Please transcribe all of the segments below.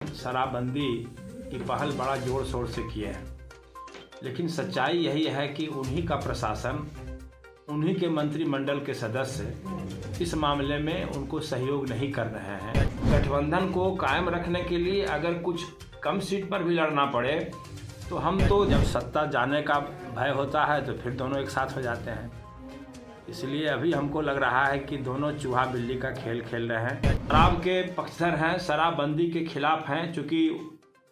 शराबबंदी की पहल बड़ा ज़ोर शोर से किए हैं, लेकिन सच्चाई यही है कि उन्हीं का प्रशासन, उन्हीं के मंत्रिमंडल के सदस्य इस मामले में उनको सहयोग नहीं कर रहे हैं। गठबंधन को कायम रखने के लिए अगर कुछ कम सीट पर भी लड़ना पड़े तो हम तो जब सत्ता जाने का भय होता है तो फिर दोनों एक साथ हो जाते हैं। इसलिए अभी हमको लग रहा है कि दोनों चूहा बिल्ली का खेल खेल रहे हैं। शराब के पक्षधर हैं, शराबबंदी के खिलाफ हैं, चूँकि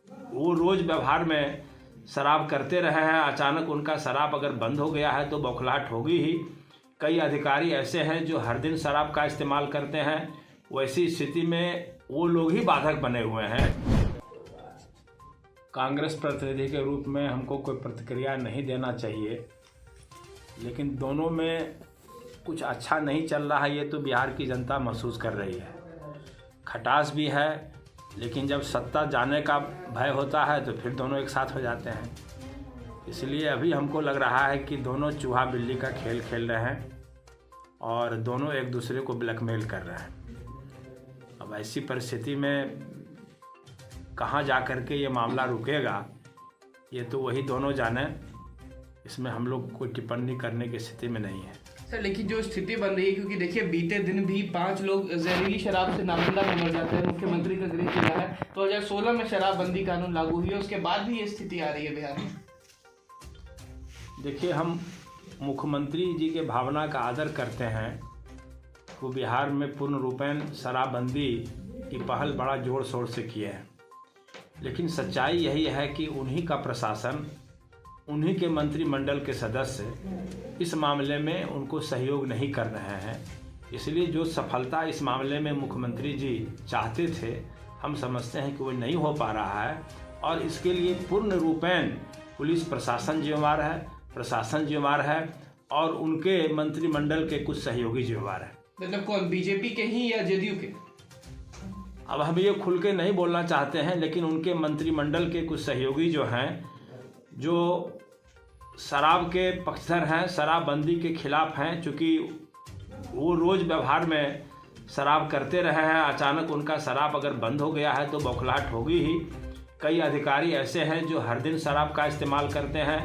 वो रोज़ व्यवहार में शराब करते रहे हैं। अचानक उनका शराब अगर बंद हो गया है तो बौखलाहट होगी ही। कई अधिकारी ऐसे हैं जो हर दिन शराब का इस्तेमाल करते हैं। वैसी स्थिति में वो लोग ही बाधक बने हुए हैं। कांग्रेस प्रतिनिधि के रूप में हमको कोई प्रतिक्रिया नहीं देना चाहिए, लेकिन दोनों में कुछ अच्छा नहीं चल रहा है, ये तो बिहार की जनता महसूस कर रही है। खटास भी है, लेकिन जब सत्ता जाने का भय होता है तो फिर दोनों एक साथ हो जाते हैं। इसलिए अभी हमको लग रहा है कि दोनों चूहा बिल्ली का खेल खेल रहे हैं और दोनों एक दूसरे को ब्लैकमेल कर रहे हैं। अब ऐसी परिस्थिति में कहाँ जा कर के ये मामला रुकेगा, ये तो वही दोनों जाने। इसमें हम लोग कोई टिप्पणी करने की स्थिति में नहीं है। सर, लेकिन जो स्थिति बन रही है, क्योंकि देखिए बीते दिन भी 5 लोग जहरीली शराब से नामंदा में मर जाते हैं। मुख्यमंत्री का गृह जिला है, 2016 में शराबबंदी कानून लागू हुई है, उसके बाद भी ये स्थिति आ रही है बिहार में। देखिए, हम मुख्यमंत्री जी के भावना का आदर करते हैं। वो बिहार में पूर्ण रूपेण शराबबंदी की पहल बड़ा ज़ोर शोर से किए हैं, लेकिन सच्चाई यही है कि उन्हीं का प्रशासन, उन्हीं के मंत्रिमंडल के सदस्य इस मामले में उनको सहयोग नहीं कर रहे हैं। इसलिए जो सफलता इस मामले में मुख्यमंत्री जी चाहते थे, हम समझते हैं कि वो नहीं हो पा रहा है। और इसके लिए पूर्ण रूपेण पुलिस प्रशासन जिम्मेवार है और उनके मंत्रिमंडल के कुछ सहयोगी जिम्मेवार हैं। मतलब कौन, बीजेपी के ही या जदयू के? अब हम ये खुल के नहीं बोलना चाहते हैं, लेकिन उनके मंत्रिमंडल के कुछ सहयोगी जो हैं, जो शराब के पक्षधर हैं, शराबबंदी के खिलाफ हैं, चूँकि वो रोज़ व्यवहार में शराब करते रहे हैं। अचानक उनका शराब अगर बंद हो गया है तो बौखलाहट होगी ही। कई अधिकारी ऐसे हैं जो हर दिन शराब का इस्तेमाल करते हैं।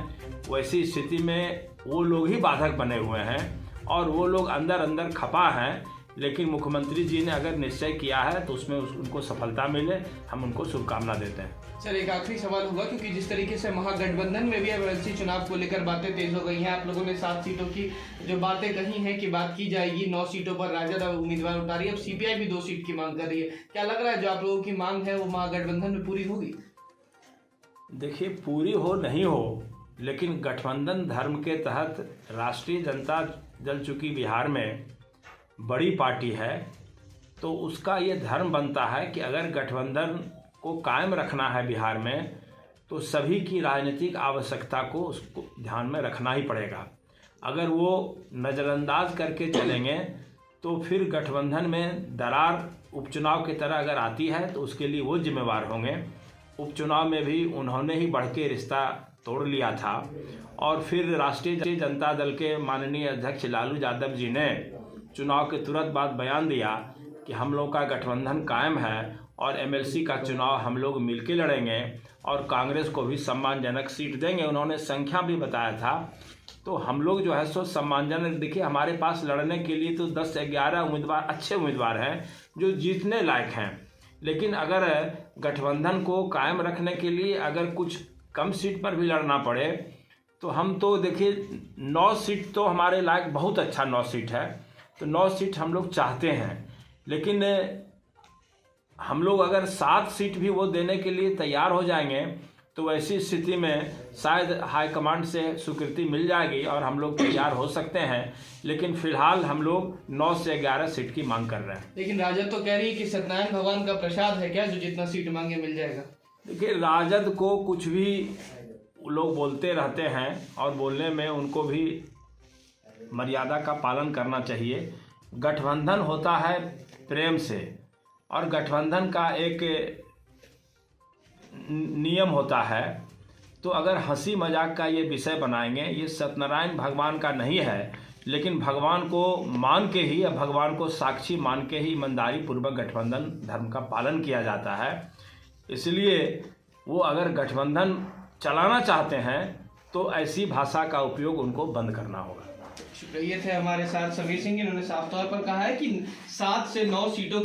वैसी स्थिति में वो लोग ही बाधक बने हुए हैं और वो लोग अंदर अंदर खपा हैं। लेकिन मुख्यमंत्री जी ने अगर निश्चय किया है तो उसमें उनको सफलता मिले, हम उनको शुभकामना देते हैं। सर, एक आखिरी सवाल होगा, क्योंकि जिस तरीके से महागठबंधन में भी एमएलसी चुनाव को लेकर बातें तेज हो गई हैं। आप लोगों ने 7 सीटों की जो बातें कही हैं कि बात की जाएगी, 9 सीटों पर राजद उम्मीदवार उतारी, अब सीपीआई भी 2 सीट की मांग कर रही है। क्या लग रहा है जो आप लोगों की मांग है वो महागठबंधन में पूरी होगी? देखिए, पूरी हो नहीं हो, लेकिन गठबंधन धर्म के तहत राष्ट्रीय जनता दल चूँकि बिहार में बड़ी पार्टी है, तो उसका ये धर्म बनता है कि अगर गठबंधन को कायम रखना है बिहार में, तो सभी की राजनीतिक आवश्यकता को उसको ध्यान में रखना ही पड़ेगा। अगर वो नज़रअंदाज करके चलेंगे तो फिर गठबंधन में दरार उपचुनाव की तरह अगर आती है तो उसके लिए वो जिम्मेवार होंगे। उपचुनाव में भी उन्होंने ही बढ़ के रिश्ता तोड़ लिया था और फिर राष्ट्रीय जनता दल के माननीय अध्यक्ष लालू यादव जी ने चुनाव के तुरंत बाद बयान दिया कि हम लोग का गठबंधन कायम है और एमएलसी का चुनाव हम लोग मिलके लड़ेंगे और कांग्रेस को भी सम्मानजनक सीट देंगे। उन्होंने संख्या भी बताया था। तो हम लोग जो है सो सम्मानजनक, देखिए हमारे पास लड़ने के लिए तो 10-11 उम्मीदवार, अच्छे उम्मीदवार हैं जो जीतने लायक हैं। लेकिन अगर गठबंधन को कायम रखने के लिए अगर कुछ कम सीट पर भी लड़ना पड़े तो हम तो देखिए 9 सीट तो हमारे लायक बहुत अच्छा 9 सीट है, तो 9 सीट हम लोग चाहते हैं। लेकिन हम लोग अगर 7 सीट भी वो देने के लिए तैयार हो जाएंगे तो ऐसी स्थिति में शायद हाईकमांड से स्वीकृति मिल जाएगी और हम लोग तैयार हो सकते हैं। लेकिन फिलहाल हम लोग 9 से 11 सीट की मांग कर रहे हैं। लेकिन राजद तो कह रही है कि सत्यनारायण भगवान का प्रसाद है क्या, जो जितना सीट मांगे मिल जाएगा? देखिए, राजद को कुछ भी लोग बोलते रहते हैं और बोलने में उनको भी मर्यादा का पालन करना चाहिए। गठबंधन होता है प्रेम से और गठबंधन का एक नियम होता है। तो अगर हंसी मजाक का ये विषय बनाएंगे, ये सत्यनारायण भगवान का नहीं है, लेकिन भगवान को मान के ही या भगवान को साक्षी मान के ही ईमानदारी पूर्वक गठबंधन धर्म का पालन किया जाता है। इसलिए वो अगर गठबंधन चलाना चाहते हैं तो ऐसी भाषा का उपयोग उनको बंद करना होगा। शुक्रिया। ये थे हमारे साथ समीर सिंह, इन्होंने साफ तौर पर कहा है कि 7 से 9 सीटों